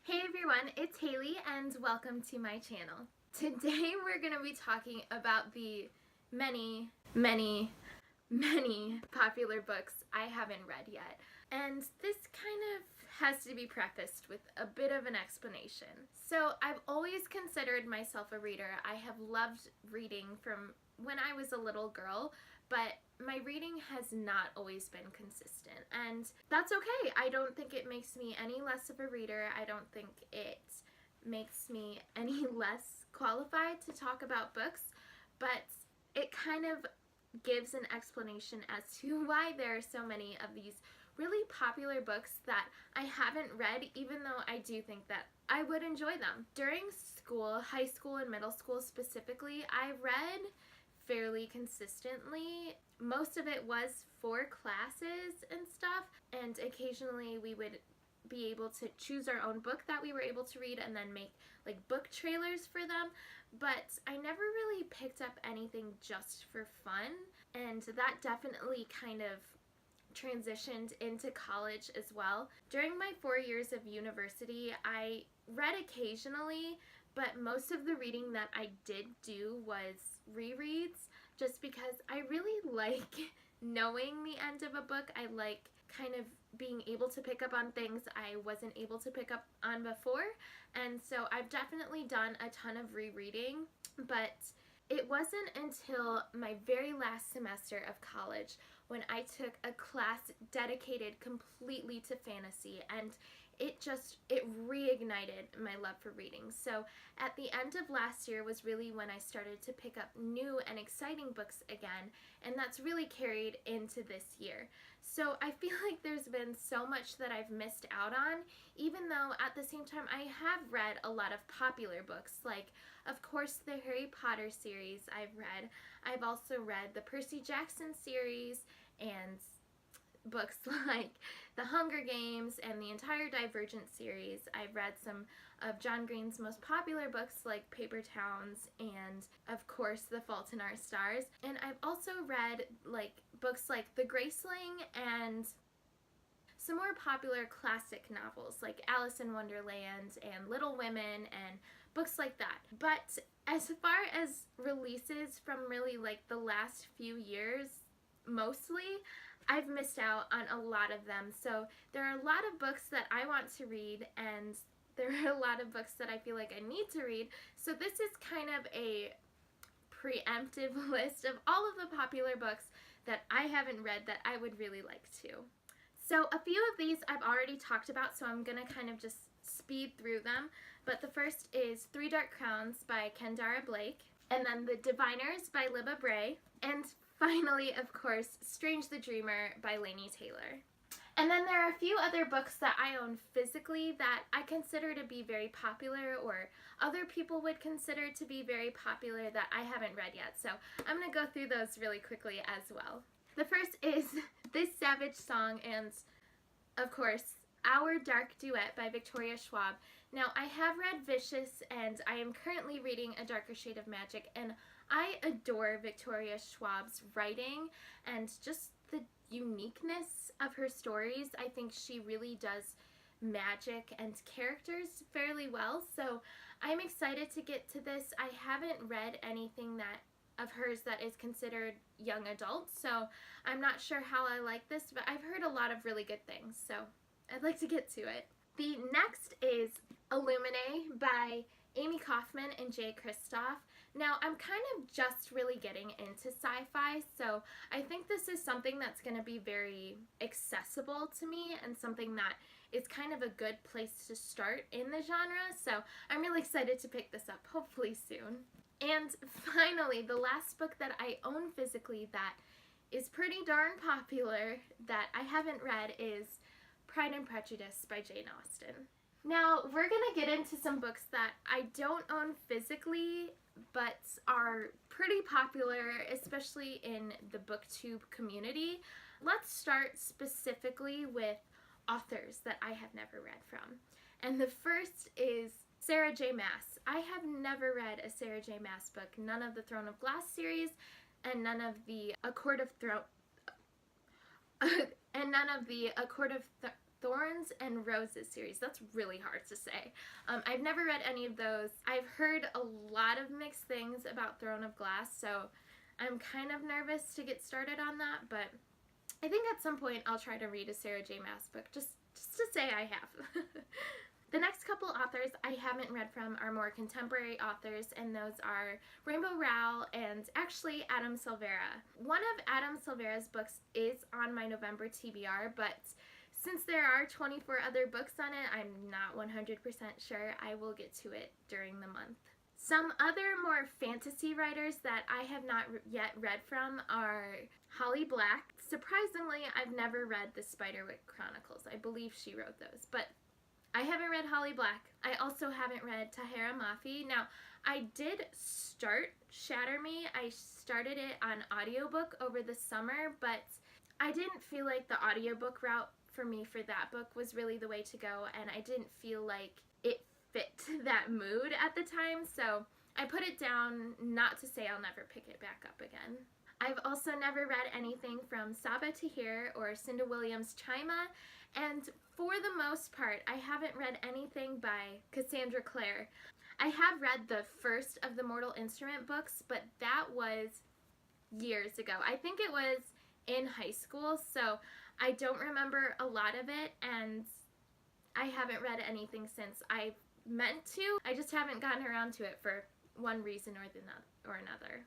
Hey everyone, it's Haley and welcome to my channel. Today we're going to be talking about the many popular books I haven't read yet. And this kind of has to be prefaced with a bit of an explanation. So I've always considered myself a reader. I have loved reading from when I was a little girl, but my reading has not always been consistent, and that's okay. I don't think it makes me any less of a reader. I don't think it makes me any less qualified to talk about books, but it kind of gives an explanation as to why there are so many of these really popular books that I haven't read, even though I do think that I would enjoy them. During school, high school and middle school specifically, I read fairly consistently. Most of it was for classes and stuff, and occasionally we would be able to choose our own book that we were able to read and then make like book trailers for them, but I never really picked up anything just for fun, and that definitely kind of transitioned into college as well. During my 4 years of university, I read occasionally, but most of the reading that I did do was rereads, just because I really like knowing the end of a book. I like kind of being able to pick up on things I wasn't able to pick up on before, and so I've definitely done a ton of rereading, but it wasn't until my very last semester of college when I took a class dedicated completely to fantasy, and it reignited my love for reading. So at the end of last year was really when I started to pick up new and exciting books again, and that's really carried into this year. So I feel like there's been so much that I've missed out on, even though at the same time I have read a lot of popular books, like of course the Harry Potter series I've read. I've also read the Percy Jackson series and books like The Hunger Games and the entire Divergent series. I've read some of John Green's most popular books like Paper Towns and of course The Fault in Our Stars. And I've also read like books like The Graceling and some more popular classic novels like Alice in Wonderland and Little Women and books like that. But as far as releases from really like the last few years, mostly, I've missed out on a lot of them. So there are a lot of books that I want to read, and there are a lot of books that I feel like I need to read. So this is kind of a preemptive list of all of the popular books that I haven't read that I would really like to. So a few of these I've already talked about, so I'm going to kind of just speed through them. But the first is Three Dark Crowns by Kendare Blake, and then The Diviners by Libba Bray, and finally, of course, Strange the Dreamer by Laini Taylor. And then there are a few other books that I own physically that I consider to be very popular, or other people would consider to be very popular, that I haven't read yet. So I'm going to go through those really quickly as well. The first is This Savage Song and, of course, Our Dark Duet by Victoria Schwab. Now, I have read Vicious, and I am currently reading A Darker Shade of Magic, and I adore Victoria Schwab's writing and just the uniqueness of her stories. I think she really does magic and characters fairly well, so I'm excited to get to this. I haven't read anything of hers that is considered young adult, so I'm not sure how I like this, but I've heard a lot of really good things, so I'd like to get to it. The next is Illuminae by Amy Kaufman and Jay Kristoff. Now, I'm kind of just really getting into sci-fi, so I think this is something that's going to be very accessible to me and something that is kind of a good place to start in the genre, so I'm really excited to pick this up, hopefully soon. And finally, the last book that I own physically that is pretty darn popular that I haven't read is Pride and Prejudice by Jane Austen. Now, we're going to get into some books that I don't own physically, but are pretty popular, especially in the booktube community. Let's start specifically with authors that I have never read from. And the first is Sarah J. Maas. I have never read a Sarah J. Maas book, none of the Throne of Glass series, and none of the A Court of Thorns and Roses series. That's really hard to say. I've never read any of those. I've heard a lot of mixed things about Throne of Glass, so I'm kind of nervous to get started on that, but I think at some point I'll try to read a Sarah J. Maas book, just to say I have. The next couple authors I haven't read from are more contemporary authors, and those are Rainbow Rowell and actually Adam Silvera. One of Adam Silvera's books is on my November TBR, but since there are 24 other books on it, I'm not 100% sure. I will get to it during the month. Some other more fantasy writers that I have not yet read from are Holly Black. Surprisingly, I've never read the Spiderwick Chronicles. I believe she wrote those, but I haven't read Holly Black. I also haven't read Tahereh Mafi. Now, I did start Shatter Me. I started it on audiobook over the summer, but I didn't feel like the audiobook route for me for that book was really the way to go, and I didn't feel like it fit that mood at the time, so I put it down, not to say I'll never pick it back up again. I've also never read anything from Sabaa Tahir or Cinda Williams Chima, and for the most part, I haven't read anything by Cassandra Clare. I have read the first of the Mortal Instrument books, but that was years ago. I think it was in high school, so I don't remember a lot of it, and I haven't read anything since. I meant to, I just haven't gotten around to it for one reason or another.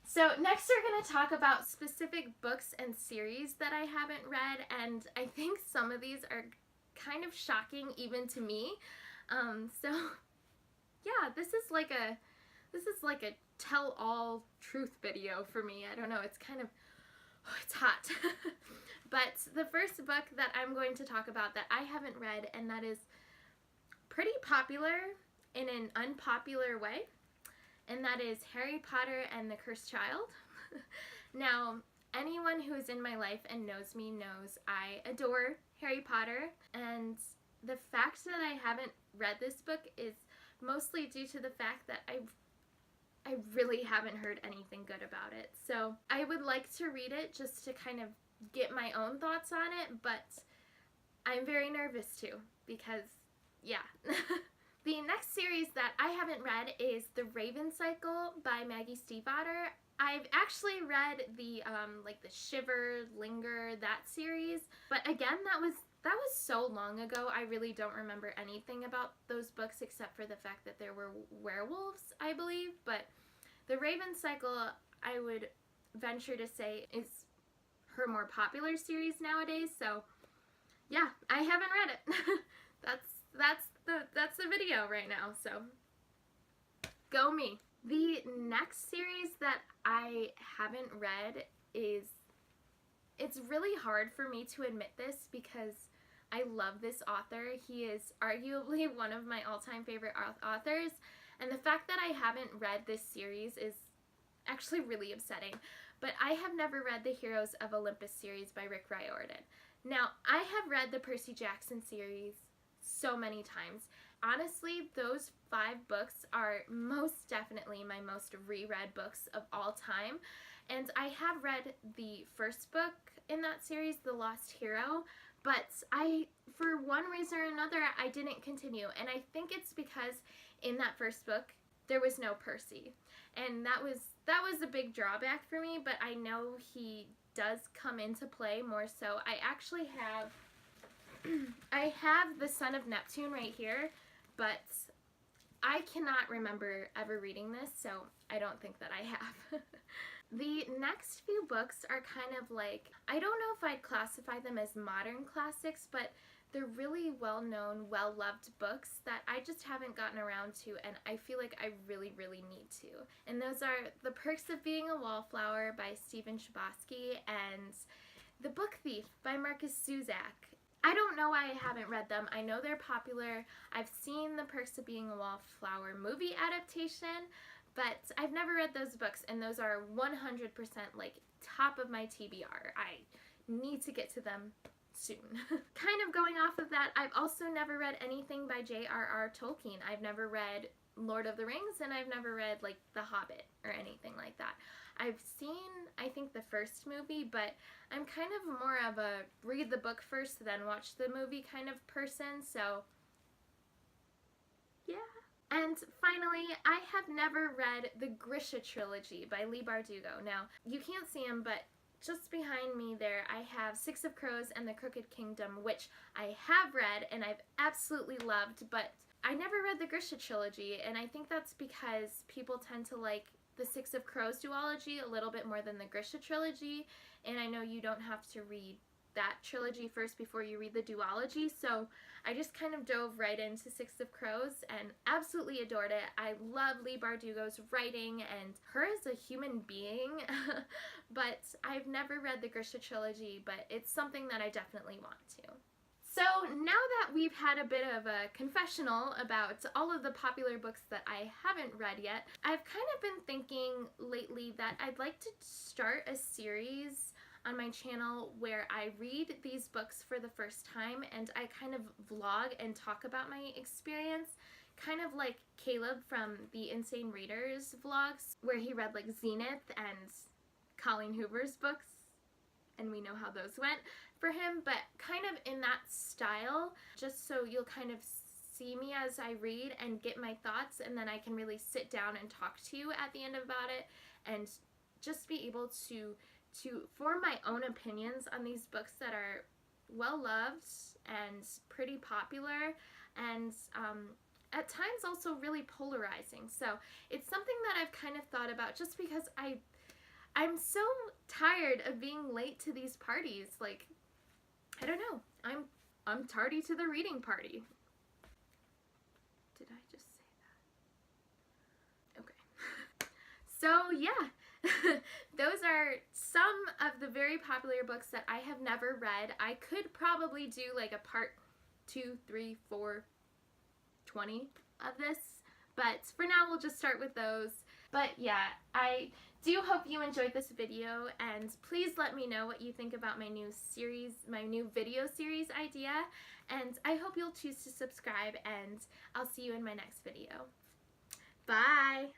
So next we're going to talk about specific books and series that I haven't read, and I think some of these are kind of shocking even to me. So yeah, this is like a tell-all truth video for me. I don't know, it's kind of, oh, it's hot. But the first book that I'm going to talk about that I haven't read, and that is pretty popular in an unpopular way, and that is Harry Potter and the Cursed Child. Now, anyone who is in my life and knows me knows I adore Harry Potter, and the fact that I haven't read this book is mostly due to the fact that I really haven't heard anything good about it. So I would like to read it just to kind of get my own thoughts on it, but I'm very nervous too, because yeah. The next series that I haven't read is The Raven Cycle by Maggie Stiefvater. I've actually read the like the Shiver, Linger, that series, but again, that was so long ago. I really don't remember anything about those books except for the fact that there were werewolves, I believe. But The Raven Cycle, I would venture to say, is her more popular series nowadays. So yeah, I haven't read it. That's the video right now, so go me. The next series that I haven't read is, it's really hard for me to admit this because I love this author. He is arguably one of my all-time favorite authors, and the fact that I haven't read this series is actually really upsetting. But I have never read the Heroes of Olympus series by Rick Riordan. Now, I have read the Percy Jackson series so many times. Honestly, those 5 books are most definitely my most reread books of all time. And I have read the first book in that series, The Lost Hero, but for one reason or another, I didn't continue. And I think it's because in that first book, there was no Percy. And that was a big drawback for me, but I know he does come into play more so. I actually have The Son of Neptune right here, but I cannot remember ever reading this, so I don't think that I have. The next few books are kind of like, I don't know if I'd classify them as modern classics, but they're really well-known, well-loved books that I just haven't gotten around to, and I feel like I really, really need to. And those are The Perks of Being a Wallflower by Stephen Chbosky and The Book Thief by Marcus Zusak. I don't know why I haven't read them. I know they're popular. I've seen the Perks of Being a Wallflower movie adaptation, but I've never read those books, and those are 100% like top of my TBR. I need to get to them soon. Kind of going off of that, I've also never read anything by J.R.R. Tolkien. I've never read Lord of the Rings, and I've never read like The Hobbit or anything like that. I've seen, I think, the first movie, but I'm kind of more of a read the book first then watch the movie kind of person, so yeah. And finally, I have never read the Grisha trilogy by Leigh Bardugo. Now, you can't see him, but just behind me there, I have Six of Crows and the Crooked Kingdom, which I have read and I've absolutely loved, but I never read the Grisha trilogy, and I think that's because people tend to like the Six of Crows duology a little bit more than the Grisha trilogy, and I know you don't have to read that trilogy first before you read the duology, so I just kind of dove right into Six of Crows and absolutely adored it. I love Leigh Bardugo's writing and her as a human being, but I've never read the Grisha trilogy, but it's something that I definitely want to. So now that we've had a bit of a confessional about all of the popular books that I haven't read yet, I've kind of been thinking lately that I'd like to start a series on my channel where I read these books for the first time and I kind of vlog and talk about my experience, kind of like Caleb from the Insane Readers vlogs, where he read like Zenith and Colleen Hoover's books, and we know how those went for him, but kind of in that style, just so you'll kind of see me as I read and get my thoughts, and then I can really sit down and talk to you at the end about it and just be able to form my own opinions on these books that are well loved and pretty popular, and at times also really polarizing. So it's something that I've kind of thought about, just because I'm so tired of being late to these parties. Like, I don't know, I'm tardy to the reading party. Did I just say that? Okay. So yeah, those are some of the very popular books that I have never read. I could probably do like a part 2, 3, 4, 20 of this, but for now we'll just start with those. But yeah, I do hope you enjoyed this video, and please let me know what you think about my new series, my new video series idea, and I hope you'll choose to subscribe, and I'll see you in my next video. Bye!